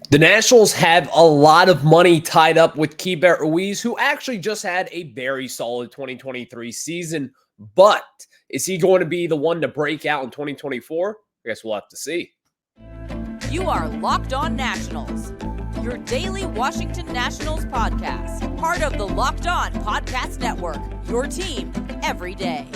The Nationals have a lot of money tied up with Keibert Ruiz, who actually just had a very solid 2023 season. But is he going to be the one to break out in 2024? I guess we'll have to see. You are Locked On Nationals, your daily Washington Nationals podcast, part of the Locked On Podcast Network, your team every day.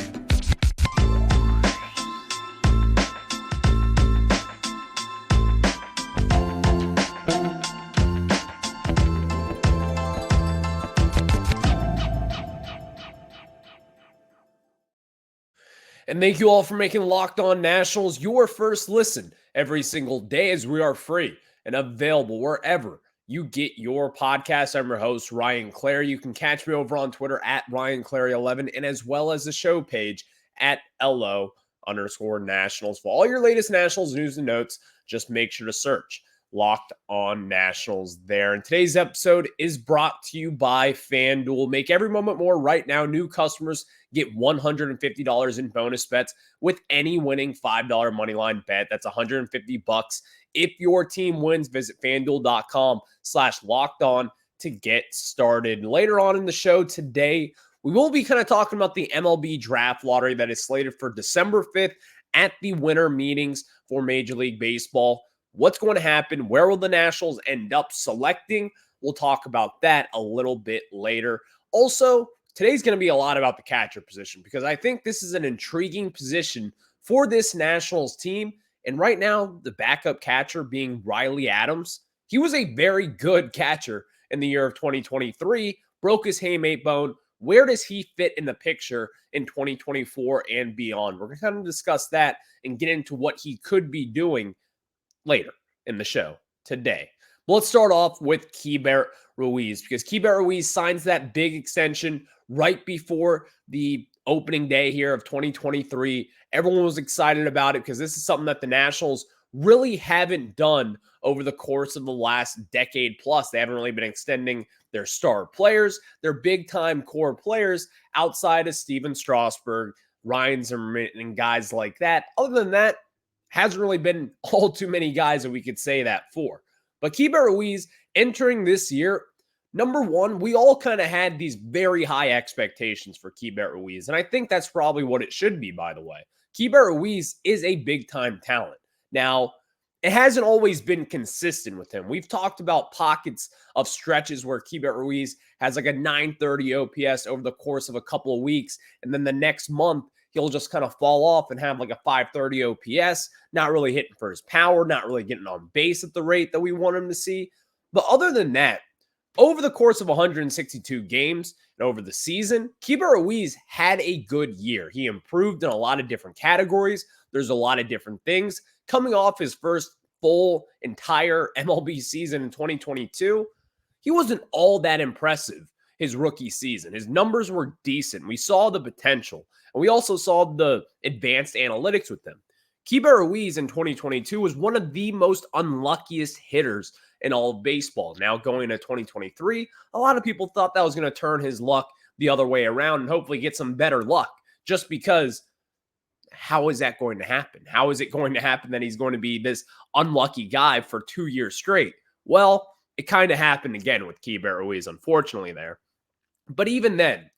And thank you all for making Locked On Nationals your first listen every single day, as we are free and available wherever you get your podcast. I'm your host, Ryan Clary. You can catch me over on Twitter at RyanClary11 and as well as the show page at LO_Nationals. For all your latest Nationals news and notes, just make sure to search Locked On Nationals there. And today's episode is brought to you by FanDuel. Make every moment more right now. New customers get $150 in bonus bets with any winning $5 moneyline bet. That's $150. If your team wins, visit FanDuel.com/lockedon to get started. Later on in the show today, we will be kind of talking about the MLB draft lottery that is slated for December 5th at the winter meetings for Major League Baseball. What's going to happen? Where will the Nationals end up selecting? We'll talk about that a little bit later. Also, today's going to be a lot about the catcher position because I think this is an intriguing position for this Nationals team. And right now, the backup catcher being Riley Adams, he was a very good catcher in the year of 2023, broke his hamate bone. Where does he fit in the picture in 2024 and beyond? We're going to kind of discuss that and get into what he could be doing later in the show today. But let's start off with Keibert Ruiz because Keibert Ruiz signs that big extension right before the opening day here of 2023. Everyone was excited about it because this is something that the Nationals really haven't done over the course of the last decade plus. They haven't really been extending their star players, their big-time core players outside of Steven Strasburg, Ryan Zimmerman, and guys like that. Other than that, hasn't really been all too many guys that we could say that for. But Keibert Ruiz entering this year, number one, we all kind of had these very high expectations for Keibert Ruiz. And I think that's probably what it should be, by the way. Keibert Ruiz is a big-time talent. Now, it hasn't always been consistent with him. We've talked about pockets of stretches where Keibert Ruiz has like a 930 OPS over the course of a couple of weeks. And then the next month, he'll just kind of fall off and have like a 530 OPS, not really hitting for his power, not really getting on base at the rate that we want him to see. But other than that, over the course of 162 games and over the season, Keibert Ruiz had a good year. He improved in a lot of different categories. There's a lot of different things. Coming off his first full entire MLB season in 2022, he wasn't all that impressive his rookie season. His numbers were decent. We saw the potential. And we also saw the advanced analytics with him. Keibert Ruiz in 2022 was one of the most unluckiest hitters in all of baseball. Now going to 2023, a lot of people thought that was going to turn his luck the other way around and hopefully get some better luck. Just because, how is that going to happen? How is it going to happen that he's going to be this unlucky guy for 2 years straight? Well, it kind of happened again with Keibert Ruiz, unfortunately there. But even then,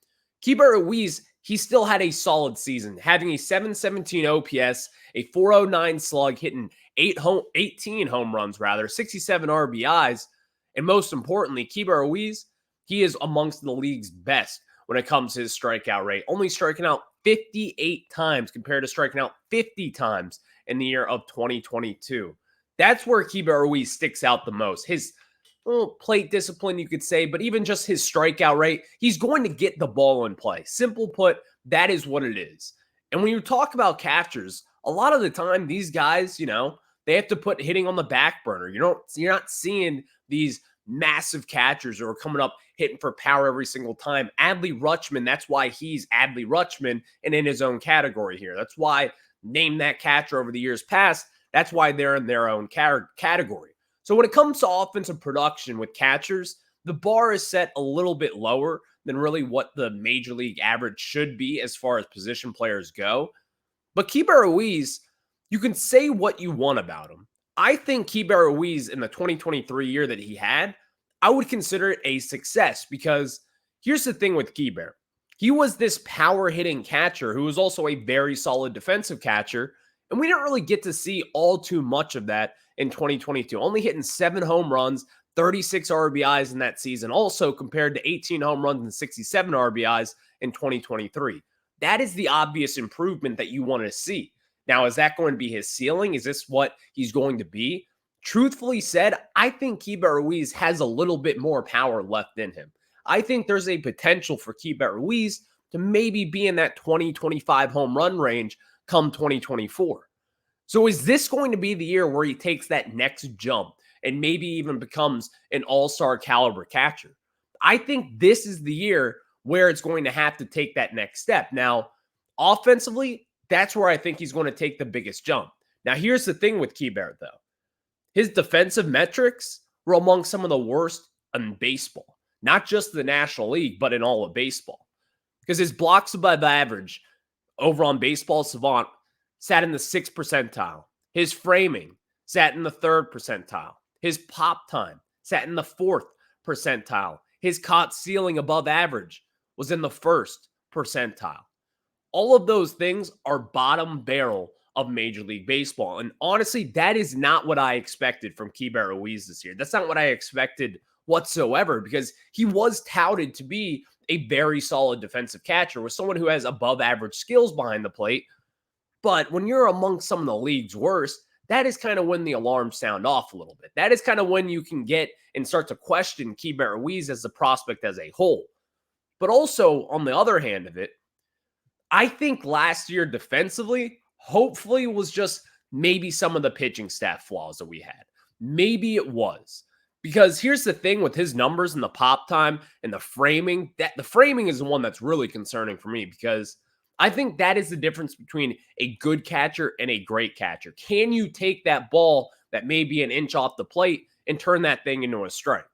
Keibert Ruiz, he still had a solid season, having a 717 OPS, a 409 slug, hitting 18 home runs, 67 RBIs. And most importantly, Keibert Ruiz, he is amongst the league's best when it comes to his strikeout rate, only striking out 58 times compared to striking out 50 times in the year of 2022. That's where Keibert Ruiz sticks out the most. His plate discipline, you could say, but even just his strikeout rate, he's going to get the ball in play. Simple put, that is what it is. And when you talk about catchers, a lot of the time, these guys, they have to put hitting on the back burner. You're not seeing these massive catchers who are coming up hitting for power every single time. Adley Rutschman, that's why he's Adley Rutschman and in his own category here. That's why name that catcher over the years past. That's why they're in their own category. So when it comes to offensive production with catchers, the bar is set a little bit lower than really what the major league average should be as far as position players go. But Keibert Ruiz, you can say what you want about him, I think Keibert Ruiz in the 2023 year that he had, I would consider it a success because here's the thing with Keibert. He was this power hitting catcher who was also a very solid defensive catcher. And we didn't really get to see all too much of that in 2022, only hitting 7 home runs, 36 RBIs in that season, also compared to 18 home runs and 67 RBIs in 2023. That is the obvious improvement that you want to see. Now, is that going to be his ceiling? Is this what he's going to be? Truthfully said, I think Keibert Ruiz has a little bit more power left in him. I think there's a potential for Keibert Ruiz to maybe be in that 20-25 home run range come 2024. So is this going to be the year where he takes that next jump and maybe even becomes an all-star caliber catcher? I think this is the year where it's going to have to take that next step. Now, offensively, that's where I think he's going to take the biggest jump. Now, here's the thing with Keibert, though. His defensive metrics were among some of the worst in baseball, not just the National League, but in all of baseball. Because his blocks above average over on Baseball Savant sat in the 6th percentile. His framing sat in the 3rd percentile. His pop time sat in the 4th percentile. His caught ceiling above average was in the 1st percentile. All of those things are bottom barrel of Major League Baseball. And honestly, that is not what I expected from Keibert Ruiz this year. That's not what I expected whatsoever because he was touted to be a very solid defensive catcher with someone who has above average skills behind the plate. But when you're among some of the league's worst, that is kind of when the alarms sound off a little bit. That is kind of when you can get and start to question Keibert Ruiz as a prospect as a whole. But also, on the other hand of it, I think last year defensively, hopefully was just maybe some of the pitching staff flaws that we had. Maybe it was. Because here's the thing with his numbers and the pop time and the framing, that the framing is the one that's really concerning for me because I think that is the difference between a good catcher and a great catcher. Can you take that ball that may be an inch off the plate and turn that thing into a strike?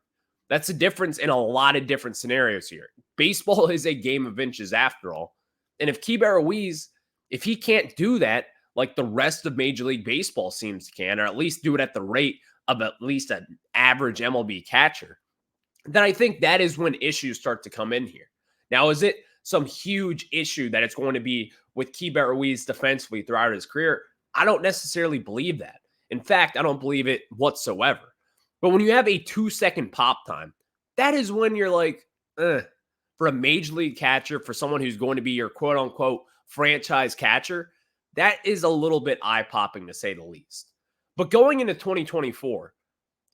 That's the difference in a lot of different scenarios here. Baseball is a game of inches after all. And if Keibert Ruiz, if he can't do that like the rest of Major League Baseball seems to can, or at least do it at the rate of at least an average MLB catcher, then I think that is when issues start to come in here. Now, is it some huge issue that it's going to be with Keibert Ruiz defensively throughout his career? I don't necessarily believe that. In fact, I don't believe it whatsoever. But when you have a 2-second pop time, that is when you're like, for a major league catcher, for someone who's going to be your quote unquote franchise catcher, that is a little bit eye-popping to say the least. But going into 2024,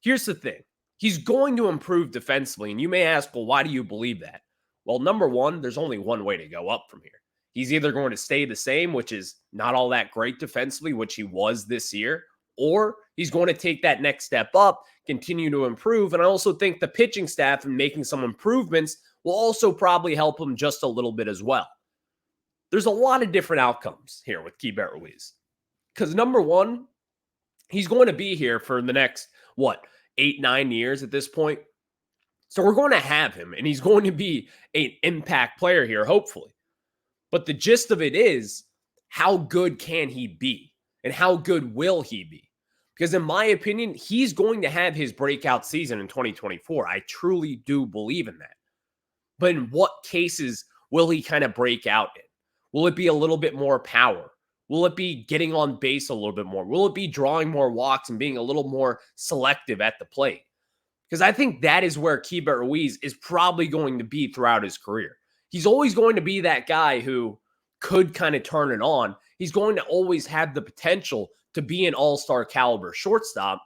here's the thing. He's going to improve defensively. And you may ask, well, why do you believe that? Well, number one, there's only one way to go up from here. He's either going to stay the same, which is not all that great defensively, which he was this year, or he's going to take that next step up, continue to improve. And I also think the pitching staff and making some improvements will also probably help him just a little bit as well. There's a lot of different outcomes here with Keibert Ruiz. Because number one, he's going to be here for the next, 8-9 years at this point. So we're going to have him, and he's going to be an impact player here, hopefully. But the gist of it is, how good can he be? And how good will he be? Because in my opinion, he's going to have his breakout season in 2024. I truly do believe in that. But in what cases will he kind of break out in? Will it be a little bit more power? Will it be getting on base a little bit more? Will it be drawing more walks and being a little more selective at the plate? Because I think that is where Keibert Ruiz is probably going to be throughout his career. He's always going to be that guy who could kind of turn it on. He's going to always have the potential to be an all-star caliber shortstop.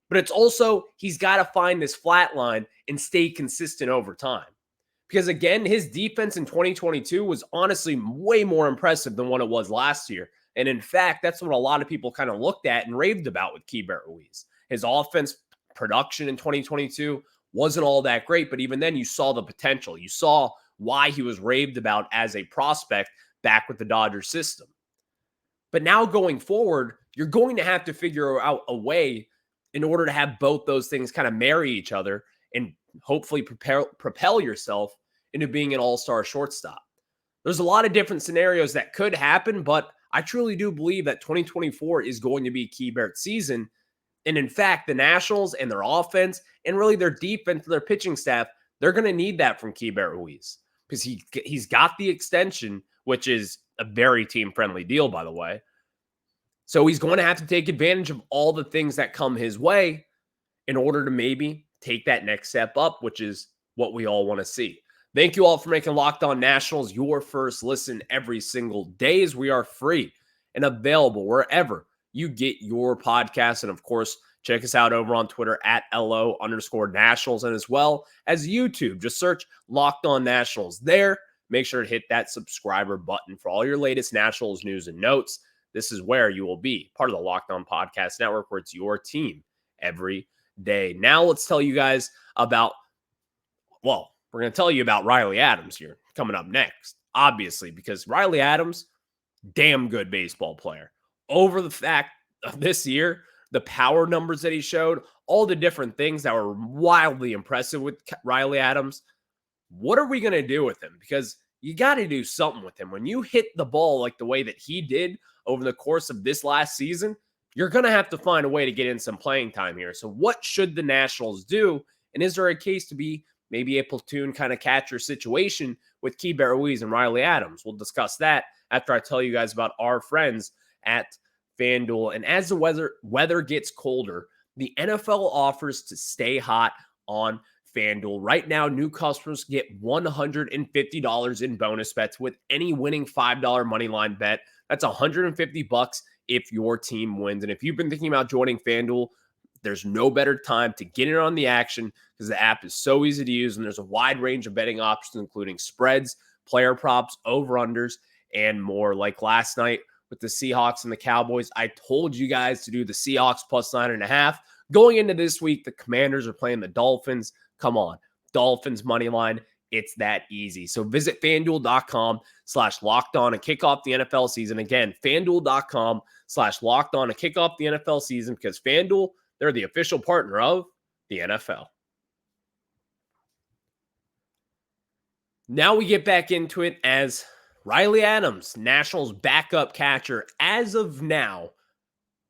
But it's also, he's got to find this flat line and stay consistent over time. Because again, his defense in 2022 was honestly way more impressive than what it was last year. And in fact, that's what a lot of people kind of looked at and raved about with Keibert Ruiz. His offense production in 2022 wasn't all that great, but even then you saw the potential. You saw why he was raved about as a prospect back with the Dodgers system. But now going forward, you're going to have to figure out a way in order to have both those things kind of marry each other and hopefully propel yourself into being an all-star shortstop. There's a lot of different scenarios that could happen, but I truly do believe that 2024 is going to be Keibert's season. And in fact, the Nationals and their offense and really their defense and their pitching staff, they're going to need that from Keibert Ruiz because he's got the extension, which is a very team-friendly deal, by the way. So he's going to have to take advantage of all the things that come his way in order to maybe take that next step up, which is what we all want to see. Thank you all for making Locked On Nationals your first listen every single day, as we are free and available wherever you get your podcasts. And of course, check us out over on Twitter at LO_Nationals, and as well as YouTube. Just search Locked On Nationals there. Make sure to hit that subscriber button for all your latest Nationals news and notes. This is where you will be part of the Locked On Podcast Network, where it's your team every day. Now let's tell you guys about, well, we're going to tell you about Riley Adams here coming up next, obviously, because Riley Adams, damn good baseball player. Over the fact of this year, the power numbers that he showed, all the different things that were wildly impressive with Riley Adams. What are we going to do with him? Because you got to do something with him. When you hit the ball like the way that he did over the course of this last season, you're going to have to find a way to get in some playing time here. So what should the Nationals do? And is there a case to be maybe a platoon kind of catcher situation with Keibert Ruiz and Riley Adams? We'll discuss that after I tell you guys about our friends at FanDuel. And as the weather gets colder, the NFL offers to stay hot on FanDuel. Right now, new customers get $150 in bonus bets with any winning $5 moneyline bet. That's $150 if your team wins. And if you've been thinking about joining FanDuel, there's no better time to get in on the action because the app is so easy to use and there's a wide range of betting options, including spreads, player props, over-unders, and more. Like last night with the Seahawks and the Cowboys, I told you guys to do the Seahawks plus 9.5. Going into this week, the Commanders are playing the Dolphins. Come on, Dolphins money line. It's that easy. So visit FanDuel.com/lockedon and kick off the NFL season. Again, FanDuel.com/lockedon and kick off the NFL season because FanDuel, they're the official partner of the NFL. Now we get back into it as Riley Adams, Nationals backup catcher, as of now,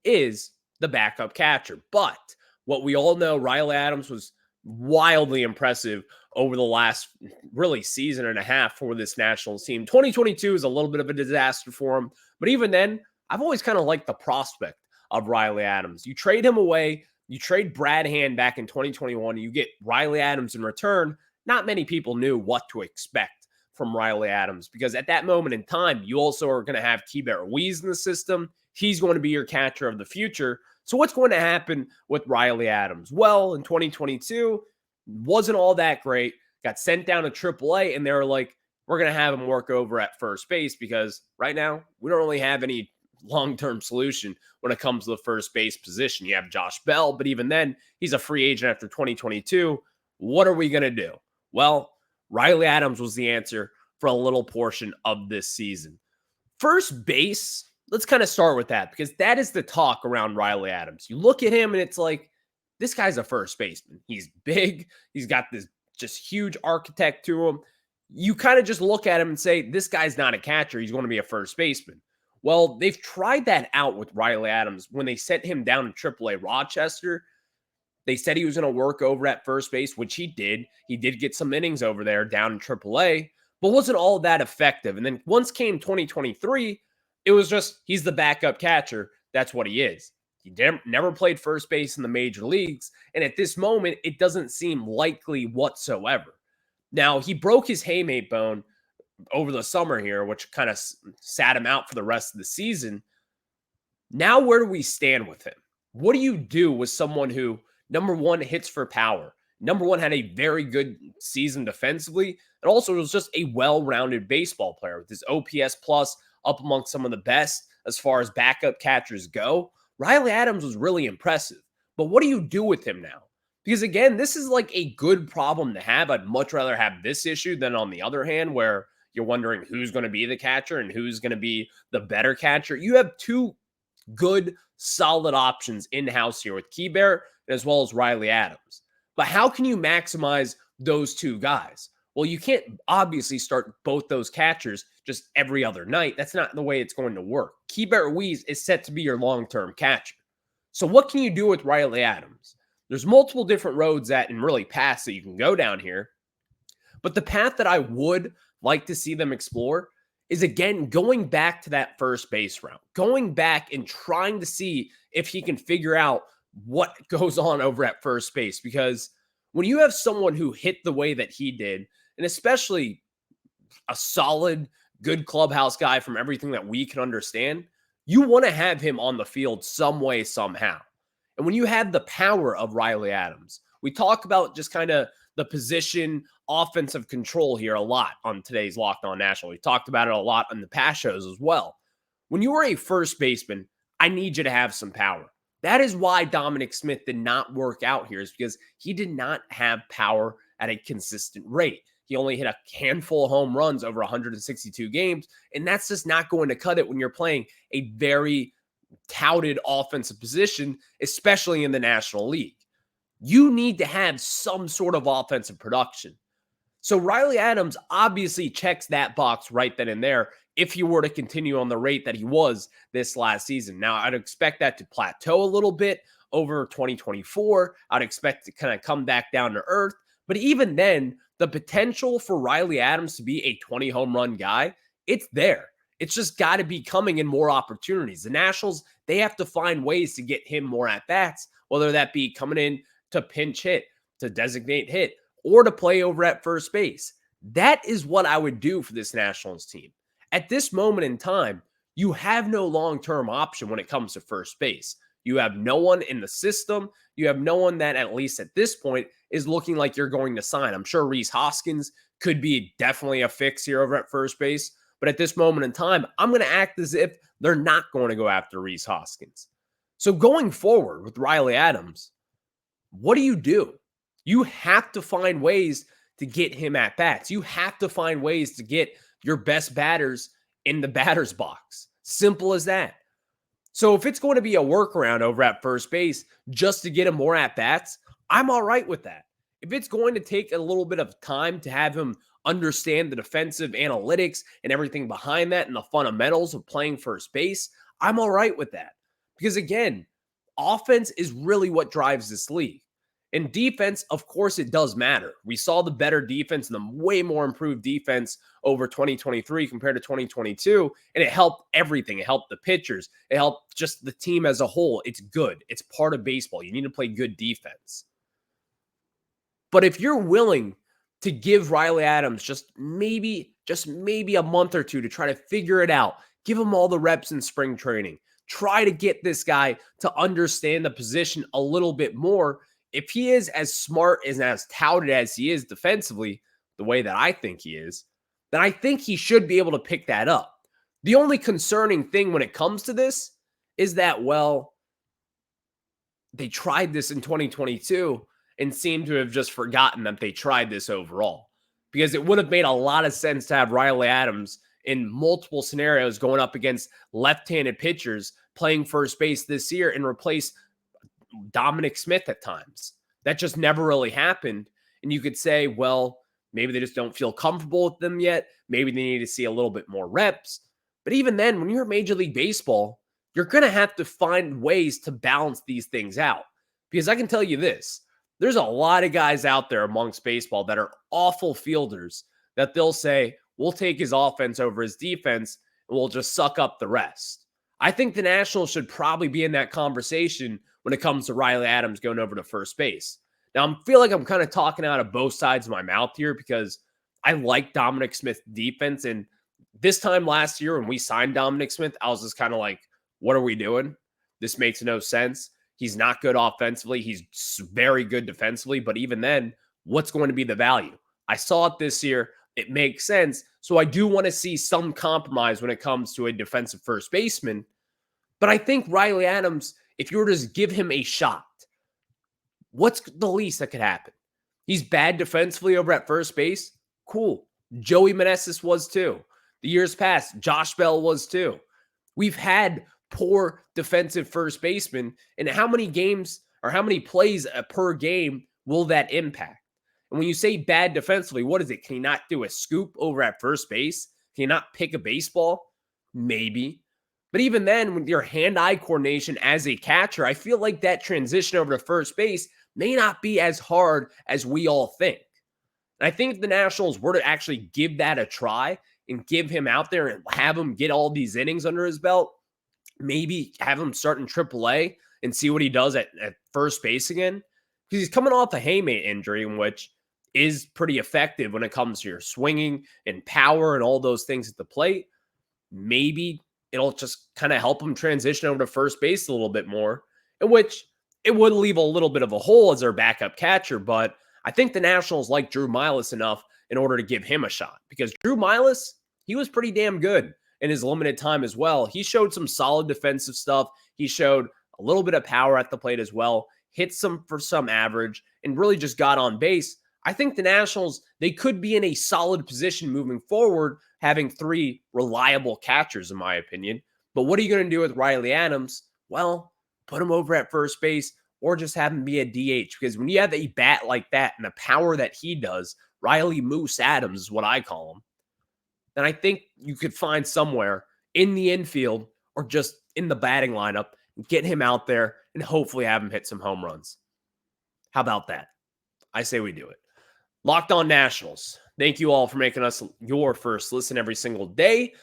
is the backup catcher. But what we all know, Riley Adams was wildly impressive over the last really season and a half for this Nationals team. 2022 is a little bit of a disaster for him, but even then, I've always kind of liked the prospect of Riley Adams. You trade him away, you trade Brad Hand back in 2021, you get Riley Adams in return. Not many people knew what to expect from Riley Adams because at that moment in time, you also are going to have Keibert Ruiz in the system. He's going to be your catcher of the future. So what's going to happen with Riley Adams? Well, in 2022, wasn't all that great. Got sent down to AAA, and they were like, we're going to have him work over at first base because right now we don't really have any long-term solution when it comes to the first base position. You have Josh Bell, but even then, he's a free agent after 2022. What are we going to do? Well, Riley Adams was the answer for a little portion of this season. First base, let's kind of start with that because that is the talk around Riley Adams. You look at him and it's like, this guy's a first baseman. He's big. He's got this just huge architect to him. You kind of just look at him and say, this guy's not a catcher. He's going to be a first baseman. Well, they've tried that out with Riley Adams. When they sent him down to AAA Rochester, they said he was going to work over at first base, which he did. He did get some innings over there down in AAA, but wasn't all that effective. And then once came 2023, it was just, he's the backup catcher. That's what he is. He never played first base in the major leagues. And at this moment, it doesn't seem likely whatsoever. Now, he broke his hamate bone over the summer here, which kind of sat him out for the rest of the season. Now, where do we stand with him? What do you do with someone who, number one, hits for power? Number one, had a very good season defensively, and also was just a well-rounded baseball player with his OPS plus up amongst some of the best as far as backup catchers go. Riley Adams was really impressive, but what do you do with him now? Because again, this is like a good problem to have. I'd much rather have this issue than on the other hand, where you're wondering who's going to be the catcher and who's going to be the better catcher. You have two good, solid options in-house here with Keibert as well as Riley Adams. But how can you maximize those two guys? Well, you can't obviously start both those catchers just every other night. That's not the way it's going to work. Keibert Ruiz is set to be your long-term catcher. So what can you do with Riley Adams? There's multiple different roads that and really paths that you can go down here. But the path that I would like to see them explore is, again, going back to that first base route, going back and trying to see if he can figure out what goes on over at first base. Because when you have someone who hit the way that he did, and especially a solid, good clubhouse guy from everything that we can understand, you want to have him on the field some way, somehow. And when you have the power of Riley Adams, we talk about just kind of the position offensive control here a lot on today's Locked On National. We talked about it a lot on the past shows as well. When you are a first baseman, I need you to have some power. That is why Dominic Smith did not work out here, is because he did not have power at a consistent rate. He only hit a handful of home runs over 162 games, and that's just not going to cut it when you're playing a very touted offensive position, especially in the National League. You need to have some sort of offensive production. So Riley Adams obviously checks that box right then and there if he were to continue on the rate that he was this last season. Now, I'd expect that to plateau a little bit over 2024. I'd expect to kind of come back down to earth. But even then, the potential for Riley Adams to be a 20 home run guy, it's there. It's just got to be coming in more opportunities. The Nationals, they have to find ways to get him more at-bats, whether that be coming in to pinch hit, to designate hit, or to play over at first base. That is what I would do for this Nationals team. At this moment in time, you have no long-term option when it comes to first base. You have no one in the system. You have no one that, at least at this point, is looking like you're going to sign. I'm sure Rhys Hoskins could be definitely a fix here over at first base. But at this moment in time, I'm going to act as if they're not going to go after Rhys Hoskins. So going forward with Riley Adams, what do? You have to find ways to get him at bats. You have to find ways to get your best batters in the batter's box. Simple as that. So if it's going to be a workaround over at first base just to get him more at bats, I'm all right with that. If it's going to take a little bit of time to have him understand the defensive analytics and everything behind that and the fundamentals of playing first base, I'm all right with that. Because again, offense is really what drives this league. And defense, of course, it does matter. We saw the better defense and the way more improved defense over 2023 compared to 2022, and it helped everything. It helped the pitchers. It helped just the team as a whole. It's good. It's part of baseball. You need to play good defense. But if you're willing to give Riley Adams just maybe a month or two to try to figure it out, give him all the reps in spring training, try to get this guy to understand the position a little bit more. If he is as smart and as touted as he is defensively, the way that I think he is, then I think he should be able to pick that up. The only concerning thing when it comes to this is that, well, they tried this in 2022 and seem to have just forgotten that they tried this overall. Because it would have made a lot of sense to have Riley Adams in multiple scenarios going up against left-handed pitchers playing first base this year and replace Dominic Smith at times. That just never really happened. And you could say, well, maybe they just don't feel comfortable with them yet. Maybe they need to see a little bit more reps. But even then, when you're Major League Baseball, you're going to have to find ways to balance these things out. Because I can tell you this, there's a lot of guys out there amongst baseball that are awful fielders that they'll say, we'll take his offense over his defense and we'll just suck up the rest. I think the Nationals should probably be in that conversation when it comes to Riley Adams going over to first base. Now, I feel like I'm kind of talking out of both sides of my mouth here because I like Dominic Smith's defense. And this time last year when we signed Dominic Smith, I was just kind of like, what are we doing? This makes no sense. He's not good offensively. He's very good defensively. But even then, what's going to be the value? I saw it this year. It makes sense. So I do want to see some compromise when it comes to a defensive first baseman. But I think Riley Adams, if you were to just give him a shot, what's the least that could happen? He's bad defensively over at first base. Cool. Joey Meneses was too. The years past, Josh Bell was too. We've had poor defensive first basemen. And how many games or how many plays per game will that impact? And when you say bad defensively, what is it? Can he not do a scoop over at first base? Can he not pick a baseball? Maybe. But even then, with your hand-eye coordination as a catcher, I feel like that transition over to first base may not be as hard as we all think. And I think if the Nationals were to actually give that a try and give him out there and have him get all these innings under his belt, maybe have him start in AAA and see what he does at first base again. Because he's coming off a hamate injury, which is pretty effective when it comes to your swinging and power and all those things at the plate. Maybe it'll just kind of help him transition over to first base a little bit more, in which it would leave a little bit of a hole as their backup catcher. But I think the Nationals like Drew Milas enough in order to give him a shot, because Drew Milas, he was pretty damn good in his limited time as well. He showed some solid defensive stuff. He showed a little bit of power at the plate as well, hit some for some average, and really just got on base. I think the Nationals, they could be in a solid position moving forward, having three reliable catchers, in my opinion. But what are you going to do with Riley Adams? Well, put him over at first base or just have him be a DH. Because when you have a bat like that and the power that he does, Riley Moose Adams is what I call him, then I think you could find somewhere in the infield or just in the batting lineup, get him out there and hopefully have him hit some home runs. How about that? I say we do it. Locked On Nationals. Thank you all for making us your first listen every single day.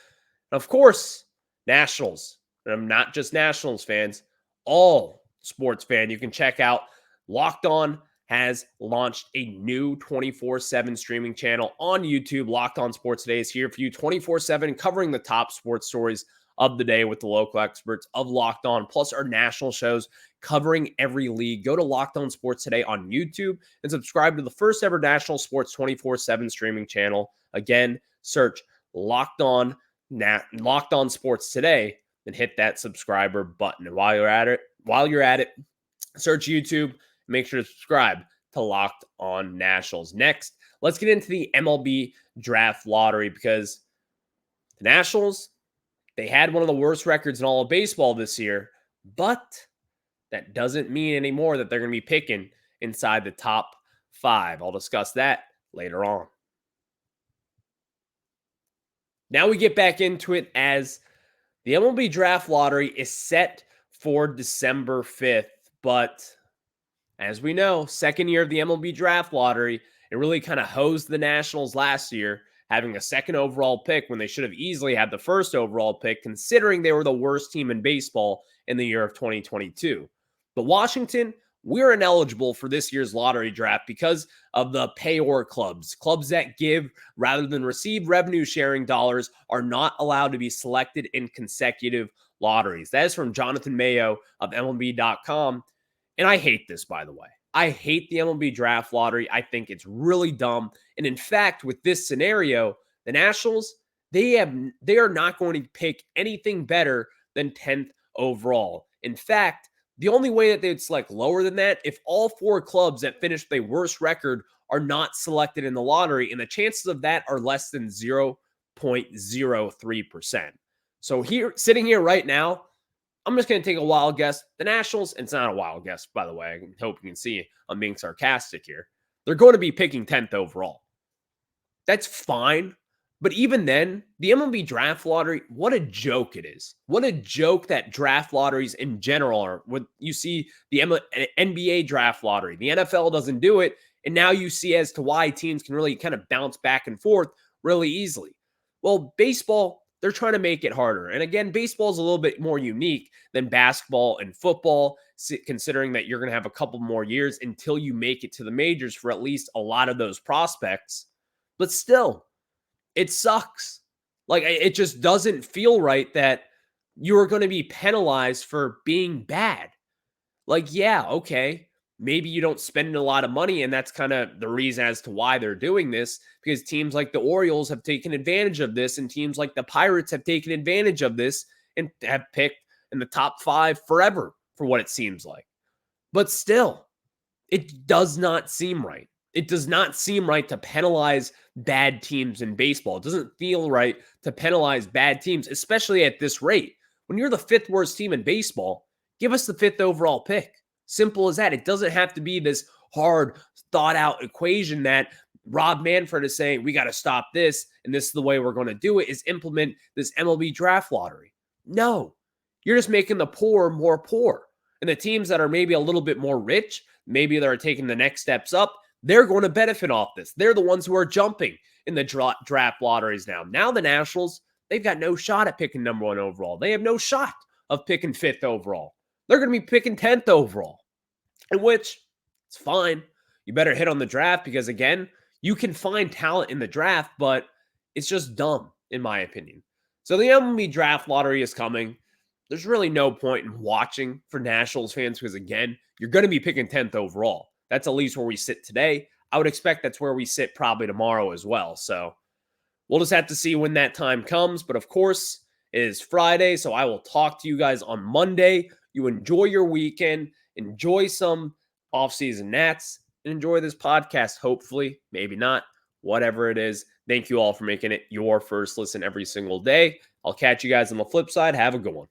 And of course, Nationals. And I'm not just Nationals fans, all sports fan. You can check out Locked On has launched a new 24/7 streaming channel on YouTube. Locked On Sports Today is here for you 24/7, covering the top sports stories of the day with the local experts of Locked On, plus our national shows covering every league. Go to Locked On Sports Today on YouTube and subscribe to the first ever national sports 24/7 streaming channel. Again, search Locked On Sports Today and hit that subscriber button. And while you're at it, search YouTube. Make sure to subscribe to Locked On Nationals. Next, let's get into the MLB draft lottery, because the Nationals, they had one of the worst records in all of baseball this year, but that doesn't mean anymore that they're going to be picking inside the top 5. I'll discuss that later on. Now we get back into it, as the MLB draft lottery is set for December 5th, but as we know, second year of the MLB draft lottery, it really kind of hosed the Nationals last year, having a second overall pick when they should have easily had the first overall pick, considering they were the worst team in baseball in the year of 2022. But Washington, we're ineligible for this year's lottery draft because of the payor clubs. Clubs that give rather than receive revenue sharing dollars are not allowed to be selected in consecutive lotteries. That is from Jonathan Mayo of MLB.com. And I hate this, by the way. I hate the MLB draft lottery. I think it's really dumb. And in fact, with this scenario, the Nationals, they are not going to pick anything better than 10th overall. In fact, the only way that they'd select lower than that, if all 4 clubs that finished their worst record are not selected in the lottery, and the chances of that are less than 0.03%. So here, sitting here right now, I'm just going to take a wild guess. The Nationals, it's not a wild guess, by the way. I hope you can see I'm being sarcastic here. They're going to be picking 10th overall. That's fine. But even then, the MLB draft lottery, what a joke it is. What a joke that draft lotteries in general are. When you see the NBA draft lottery, the NFL doesn't do it. And now you see as to why teams can really kind of bounce back and forth really easily. Well, baseball, they're trying to make it harder. And again, baseball is a little bit more unique than basketball and football, considering that you're going to have a couple more years until you make it to the majors for at least a lot of those prospects. But still, it sucks. Like, it just doesn't feel right that you are going to be penalized for being bad. Like, yeah, okay, maybe you don't spend a lot of money, and that's kind of the reason as to why they're doing this, because teams like the Orioles have taken advantage of this, and teams like the Pirates have taken advantage of this and have picked in the top 5 forever for what it seems like. But still, it does not seem right. It does not seem right to penalize bad teams in baseball. It doesn't feel right to penalize bad teams, especially at this rate. When you're the 5th worst team in baseball, give us the 5th overall pick. Simple as that. It doesn't have to be this hard, thought-out equation that Rob Manfred is saying, we got to stop this, and this is the way we're going to do it, is implement this MLB draft lottery. No, you're just making the poor more poor. And the teams that are maybe a little bit more rich, maybe they're taking the next steps up, they're going to benefit off this. They're the ones who are jumping in the draft lotteries now. Now the Nationals, they've got no shot at picking number 1 overall. They have no shot of picking 5th overall. They're going to be picking 10th overall, in which it's fine. You better hit on the draft because, again, you can find talent in the draft, but it's just dumb, in my opinion. So the MLB draft lottery is coming. There's really no point in watching for Nationals fans because, again, you're going to be picking 10th overall. That's at least where we sit today. I would expect that's where we sit probably tomorrow as well. So we'll just have to see when that time comes. But, of course, it is Friday, so I will talk to you guys on Monday. You enjoy your weekend. Enjoy some offseason Nats. And enjoy this podcast, hopefully. Maybe not. Whatever it is. Thank you all for making it your first listen every single day. I'll catch you guys on the flip side. Have a good one.